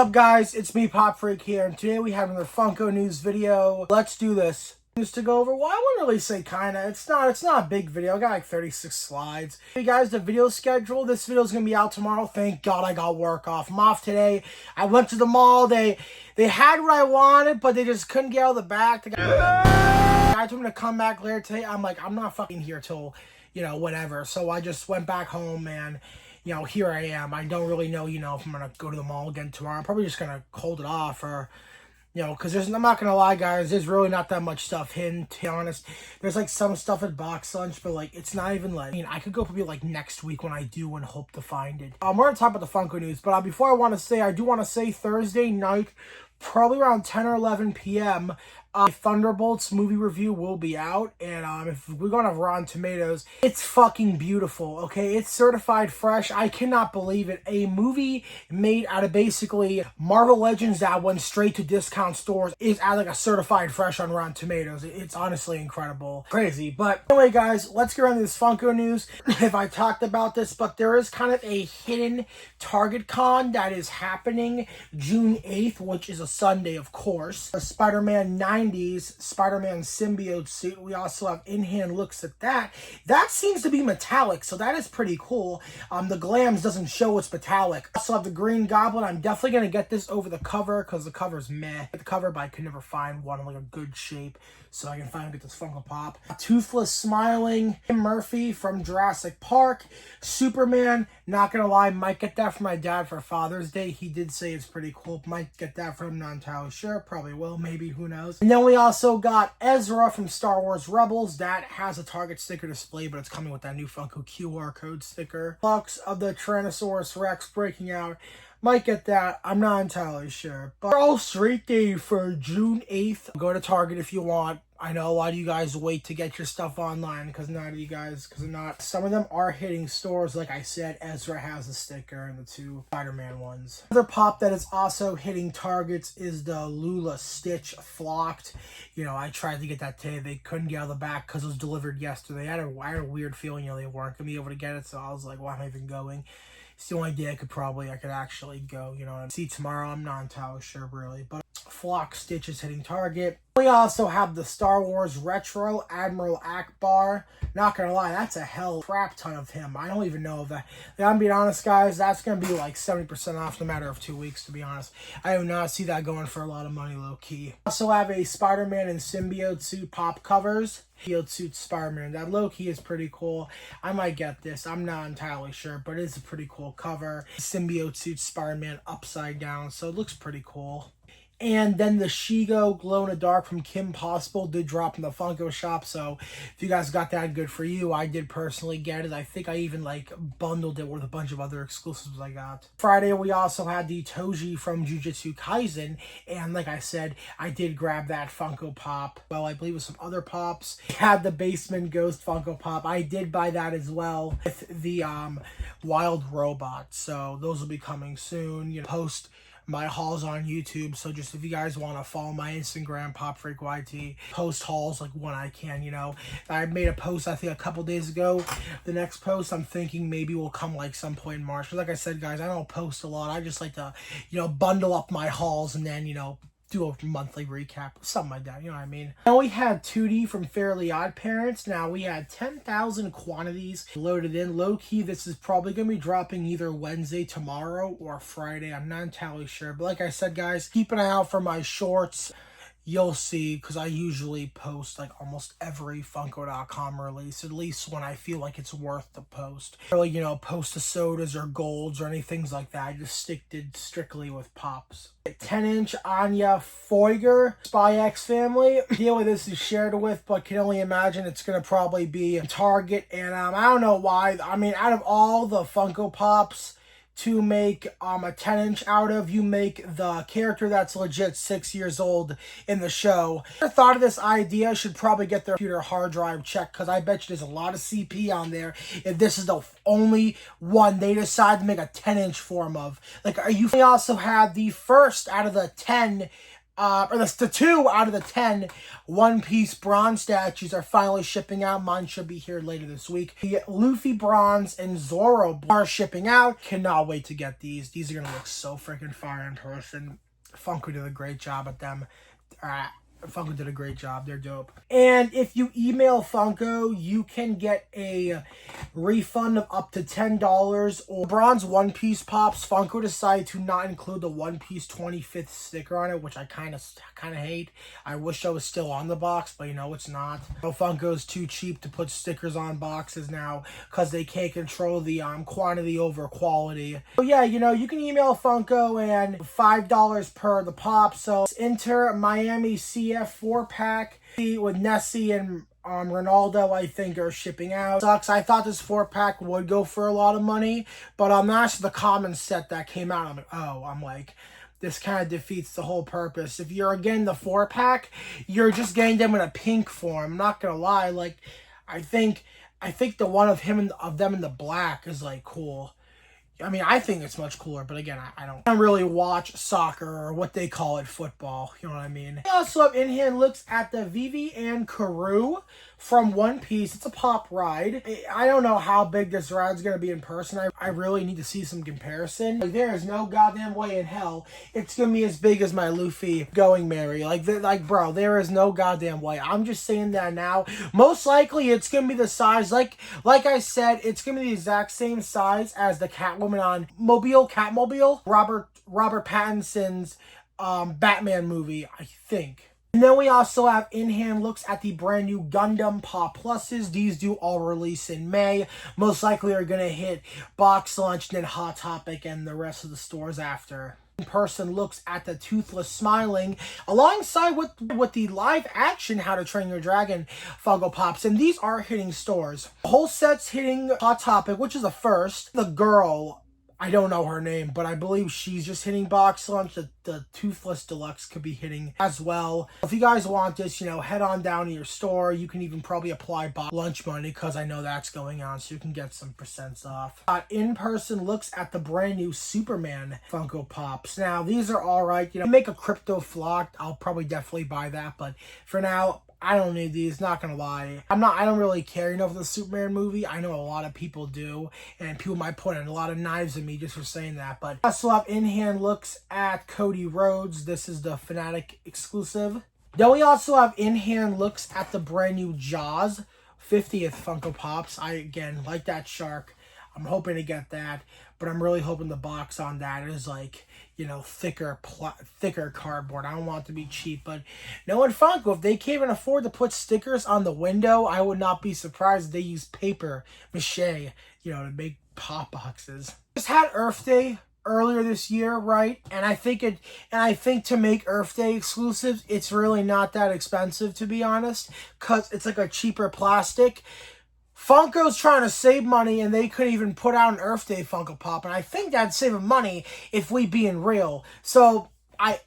What's up guys, it's me Pop Freak here, and today we have another Funko news video. Let's do this. News to go over. Well, I wouldn't really say kinda. It's not a big video. I got like 36 slides. Hey guys, the video schedule. This video is gonna be out tomorrow. Thank God I got work off. I'm off today. I went to the mall. They had what I wanted, but they just couldn't get out of the back. The guy told me to come back later today. I'm like, I'm not fucking here till, whatever. So I just went back home and here I am. I don't really know, if I'm going to go to the mall again tomorrow. I'm probably just going to hold it off or, because I'm not going to lie, guys, there's really not that much stuff hidden, to be honest. There's, like, some stuff at Box Lunch, but, like, it's not even, like, I could go probably, like, next week when I do and hope to find it. We're going to talk about the Funko news, but before I do want to say Thursday night, probably around 10 or 11 p.m., Thunderbolts movie review will be out, and if we're going to Rotten Tomatoes, it's fucking beautiful, okay? It's certified fresh. I cannot believe it. A movie made out of basically Marvel Legends that went straight to discount stores is at like a certified fresh on Rotten Tomatoes. It's honestly incredible. Crazy. But anyway, guys, let's get into this Funko news. If I talked about this, but there is kind of a hidden Target Con that is happening June 8th, which is a Sunday, of course. A Spider-Man 90s Spider-Man symbiote suit. We also have in-hand looks at that. That seems to be metallic, so that is pretty cool. The glams doesn't show it's metallic. Also have the Green Goblin. I'm definitely going to get this over the cover because the cover's meh. The cover, but I could never find one in like a good shape, so I can finally get this Funko Pop. Toothless Smiling Tim Murphy from Jurassic Park. Superman, not gonna lie, might get that for my dad for Father's Day. He did say it's pretty cool. Might get that for him, not entirely sure. Probably will, maybe, who knows. And then we also got Ezra from Star Wars Rebels. That has a Target sticker display, but it's coming with that new Funko QR code sticker. Box of the Tyrannosaurus Rex breaking out. Might get that. I'm not entirely sure. But all straight day for June 8th. Go to Target if you want. I know a lot of you guys wait to get your stuff online because not. Some of them are hitting stores. Like I said, Ezra has a sticker and the two Spider-Man ones. Another pop that is also hitting Targets is the Lula Stitch Flocked. I tried to get that today. They couldn't get out of the back because it was delivered yesterday. I had a weird feeling, they weren't going to be able to get it. So I was like, why am I even going? It's the only day I could actually go, See tomorrow, I'm not entirely sure really, but Flock Stitch is hitting Target. We also have the Star Wars Retro Admiral Akbar. Not gonna lie, that's a hell crap ton of him. I don't even know if that. I'm being honest, guys, that's gonna be like 70% off in a matter of 2 weeks, to be honest. I do not see that going for a lot of money, low key. Also have a Spider-Man and symbiote suit pop covers. Symbiote suit Spider-Man. That low key is pretty cool. I might get this. I'm not entirely sure, but it's a pretty cool cover. Symbiote suit Spider-Man upside down, so it looks pretty cool. And then the Shigo Glow in the Dark from Kim Possible did drop in the Funko shop. So if you guys got that, good for you. I did personally get it. I think I even bundled it with a bunch of other exclusives I got. Friday, we also had the Toji from Jujutsu Kaisen. And like I said, I did grab that Funko Pop. Well, I believe with some other pops. We had the Basement Ghost Funko Pop. I did buy that as well with the Wild Robot. So those will be coming soon. Post my hauls on YouTube, so just if you guys want to follow my Instagram, PopFreakYT, post hauls when I can, I made a post I think a couple days ago. The next post I'm thinking maybe will come some point in March, because like I said, guys, I don't post a lot. I just like to bundle up my hauls and then do a monthly recap, something like that, you know what I mean? Now we had Tootie from Fairly Odd Parents. Now we had 10,000 quantities loaded in. Low-key, this is probably going to be dropping either Wednesday, tomorrow, or Friday. I'm not entirely sure. But like I said, guys, keep an eye out for my shorts. You'll see, because I usually post almost every Funko.com release, at least when I feel like it's worth the post. Really, post the sodas or golds or anything like that. I just stick strictly with pops. 10-inch Anya Foiger, Spy X Family. Deal with this is shared with, but can only imagine it's going to probably be Target. And I don't know why. I mean, out of all the Funko Pops to make a 10-inch out of, you make the character that's legit 6 years old in the show. Whoever thought of this idea should probably get their computer hard drive checked, because I bet you there's a lot of CP on there if this is the only one they decide to make a 10-inch form of. We also have the first out of the 10 or the 2 out of the 10 One Piece bronze statues are finally shipping out. Mine should be here later this week. The Luffy bronze and Zoro are shipping out. Cannot wait to get these. These are going to look so freaking fire in person. Funko did a great job at them. Funko did a great job. They're dope. And if you email Funko, you can get a refund of up to $10. Or bronze One Piece pops, Funko decided to not include the One Piece 25th sticker on it, which I kind of hate. I wish I was still on the box, but you know it's not. Funko's too cheap to put stickers on boxes now because they can't control the quantity over quality. So yeah, you know, you can email Funko and $5 per the pop. So enter Miami CF 4-pack with Nessie and Ronaldo, I think, are shipping out. Sucks. I thought this 4-pack would go for a lot of money, but that's the common set that came out. I'm like, this kind of defeats the whole purpose. If you're getting the 4-pack, you're just getting them in a pink form. I'm not gonna lie. Like, I think the one of them in the black is like cool. I mean, I think it's much cooler, but again, I don't really watch soccer or what they call it, football. You know what I mean? We also have in-hand looks at the Vivi and Karoo from One Piece. It's a pop ride. I don't know how big this ride's going to be in person. I really need to see some comparison. Like, there is no goddamn way in hell it's going to be as big as my Luffy Going Merry. Like, bro, there is no goddamn way. I'm just saying that now. Most likely, it's going to be the size. Like I said, it's going to be the exact same size as the Catwoman on Catmobile, Robert Pattinson's Batman movie, I think. And then we also have in-hand looks at the brand new Gundam Pop Pluses. These do all release in May. Most likely are going to hit Box Lunch, then Hot Topic, and the rest of the stores after. In-person looks at the Toothless Smiling alongside with the live action How to Train Your Dragon Funko Pops, and these are hitting stores. The whole set's hitting Hot Topic, which is a first. The girl, I don't know her name, but I believe she's just hitting Box Lunch. The Toothless Deluxe could be hitting as well. If you guys want this, you know, head on down to your store. You can even probably apply Box Lunch money because I know that's going on, so you can get some percents off. In-person looks at the brand new Superman Funko Pops. Now, these are all right. You know, make a crypto flock. I'll probably definitely buy that, but for now, I don't need these, not gonna lie. I don't really care, you know, for the Superman movie. I know a lot of people do, and people might point a lot of knives at me just for saying that. But I also have in-hand looks at Cody Rhodes. This is the Fanatic exclusive. Then we also have in-hand looks at the brand new Jaws 50th Funko Pops. I, again, like that shark. I'm hoping to get that, but I'm really hoping the box on that is like, you know, thicker cardboard. I don't want it to be cheap, but knowing Funko, if they can't even afford to put stickers on the window, I would not be surprised if they use paper mache, you know, to make pop boxes. Just had Earth Day earlier this year, right? And I think to make Earth Day exclusives, it's really not that expensive, to be honest, because it's like a cheaper plastic. Funko's trying to save money, and they could even put out an Earth Day Funko Pop, and I think that'd save them money if we being real. So I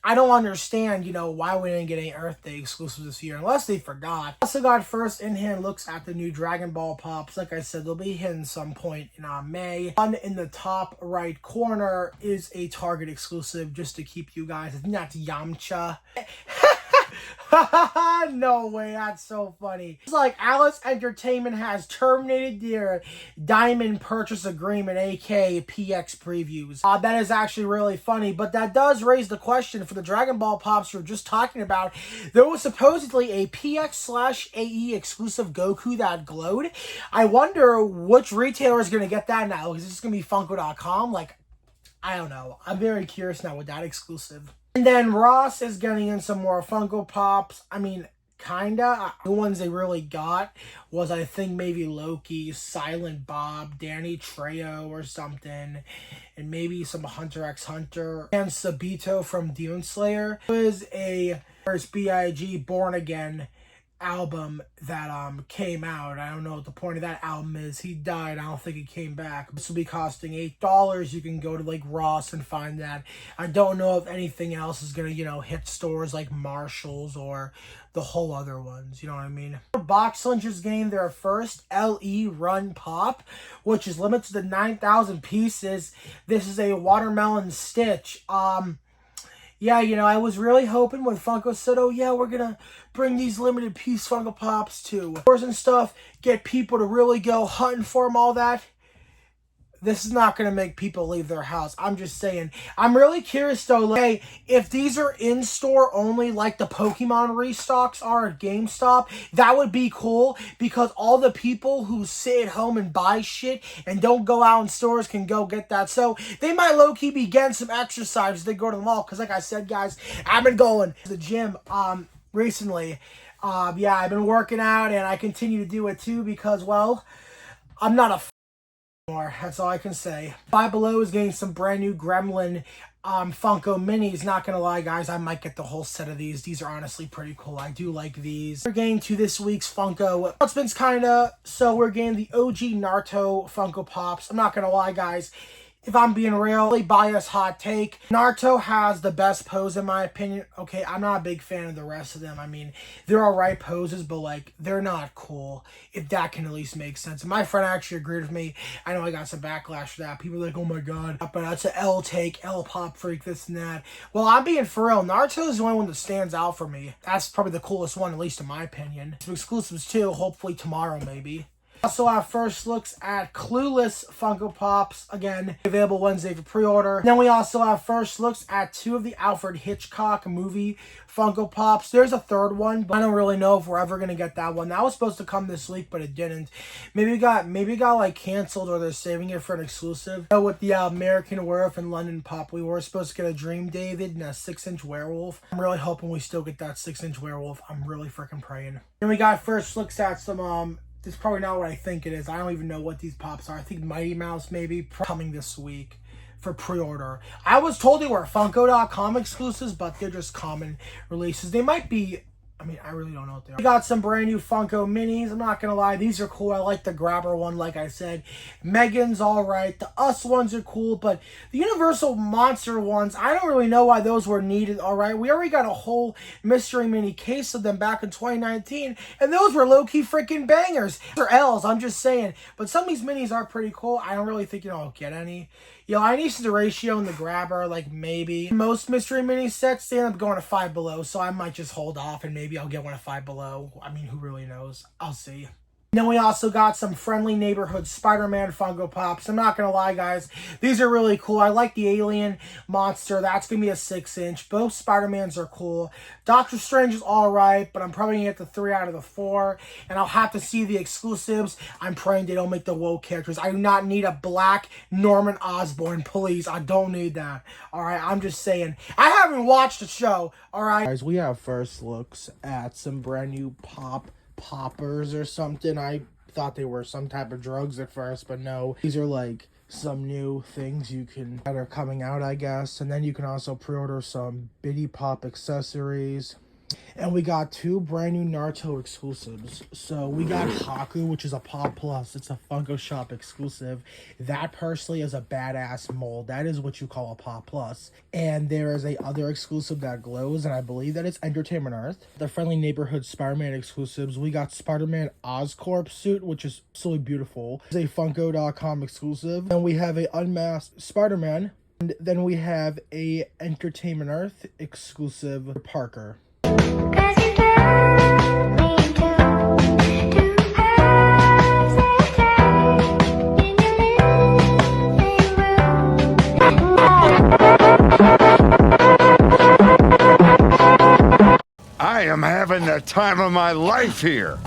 don't understand, you know, why we didn't get any Earth Day exclusives this year, unless they forgot. Also got first in-hand looks at the new Dragon Ball Pops. Like I said, they'll be hitting some point in May. One in the top right corner is a Target exclusive, just to keep you guys. I think that's Yamcha. No way, that's so funny. It's like Alice Entertainment has terminated their Diamond Purchase Agreement, aka PX previews. That is actually really funny, but that does raise the question for the Dragon Ball Pops we were just talking about. There was supposedly a PX/AE exclusive Goku that glowed. I wonder which retailer is going to get that now. Is this going to be Funko.com? Like, I don't know. I'm very curious now with that exclusive. And then Ross is getting in some more Funko Pops. I mean, kinda. The ones they really got was, I think, maybe Loki, Silent Bob, Danny Trejo or something, and maybe some Hunter x Hunter, and Sabito from Demon Slayer. It was a first B.I.G. Born Again album that came out. I don't know what the point of that album is. He died. I don't think he came back. This will be costing $8. You can go to like Ross and find that. I don't know if anything else is gonna, you know, hit stores like Marshall's or the whole other ones. You know what I mean? Box Lunch is getting their first LE Run Pop, which is limited to 9,000 pieces. This is a watermelon Stitch. Yeah, I was really hoping when Funko said, oh yeah, we're gonna bring these limited piece Funko Pops to stores and stuff, get people to really go hunting for them, all that. This is not going to make people leave their house. I'm just saying. I'm really curious, though, like, if these are in-store only, like the Pokemon restocks are at GameStop, that would be cool, because all the people who sit at home and buy shit and don't go out in stores can go get that. So they might low-key be getting some exercise as they go to the mall, because like I said, guys, I've been going to the gym recently. Yeah, I've been working out, and I continue to do it, too, because, well, I'm not a more. That's all I can say. Five Below is getting some brand new Gremlin Funko minis. Not gonna lie, guys, I might get the whole set of these. These are honestly pretty cool. I do like these. We're getting to this week's Funko announcements, kinda. So we're getting the OG Naruto Funko Pops. I'm not gonna lie, guys. If I'm being real, really biased hot take, Naruto has the best pose in my opinion. Okay, I'm not a big fan of the rest of them. I mean, they're alright poses, but like, they're not cool. If that can at least make sense. And my friend actually agreed with me. I know I got some backlash for that. People are like, oh my god, but that's an L take, L pop freak, this and that. Well, I'm being for real. Naruto is the only one that stands out for me. That's probably the coolest one, at least in my opinion. Some exclusives too, hopefully tomorrow maybe. Also, our first looks at Clueless Funko Pops, again, available Wednesday for pre-order. Then we also have first looks at two of the Alfred Hitchcock movie Funko Pops. There's a third one, but I don't really know if we're ever going to get that one. That was supposed to come this week, but it didn't. Maybe it got like canceled, or they're saving it for an exclusive. So with the American Werewolf and London Pop, we were supposed to get a Dream David and a 6-inch werewolf. I'm really hoping we still get that 6-inch werewolf. I'm really freaking praying. Then we got first looks at some this is probably not what I think it is. I don't even know what these pops are. I think Mighty Mouse maybe coming this week for pre-order. I was told they were Funko.com exclusives, but they're just common releases. They might be, I mean, I really don't know what they are. We got some brand new Funko minis. I'm not going to lie. These are cool. I like the Grabber one, like I said. Megan's all right. The Us ones are cool, but the Universal Monster ones, I don't really know why those were needed, all right? We already got a whole mystery mini case of them back in 2019, and those were low-key freaking bangers. They're L's, I'm just saying. But some of these minis are pretty cool. I don't really think, I'll get any. I need the ratio and the Grabber, like, maybe. Most mystery mini sets, they end up going to Five Below, so I might just hold off and maybe I'll get one at Five Below. I mean, who really knows? I'll see. Then we also got some Friendly Neighborhood Spider-Man Funko Pops. I'm not going to lie, guys. These are really cool. I like the alien monster. That's going to be a 6-inch. Both Spider-Mans are cool. Doctor Strange is all right, but I'm probably going to get the 3 out of the 4. And I'll have to see the exclusives. I'm praying they don't make the woke characters. I do not need a black Norman Osborn, please. I don't need that. All right, I'm just saying. I haven't watched the show, all right? Guys, we have first looks at some brand new poppers or something. I thought they were some type of drugs at first, but no. These are like some new things that are coming out, I guess. And then you can also pre-order some Bitty Pop accessories. And we got 2 brand new Naruto exclusives. So we got Haku, which is a Pop Plus. It's a Funko Shop exclusive. That personally is a badass mold. That is what you call a Pop Plus. And there is a other exclusive that glows, and I believe that it's Entertainment Earth. The Friendly Neighborhood Spider-Man exclusives. We got Spider-Man Oscorp suit, which is so beautiful. It's a Funko.com exclusive. Then we have a Unmasked Spider-Man. And then we have a Entertainment Earth exclusive Parker. I am having the time of my life here.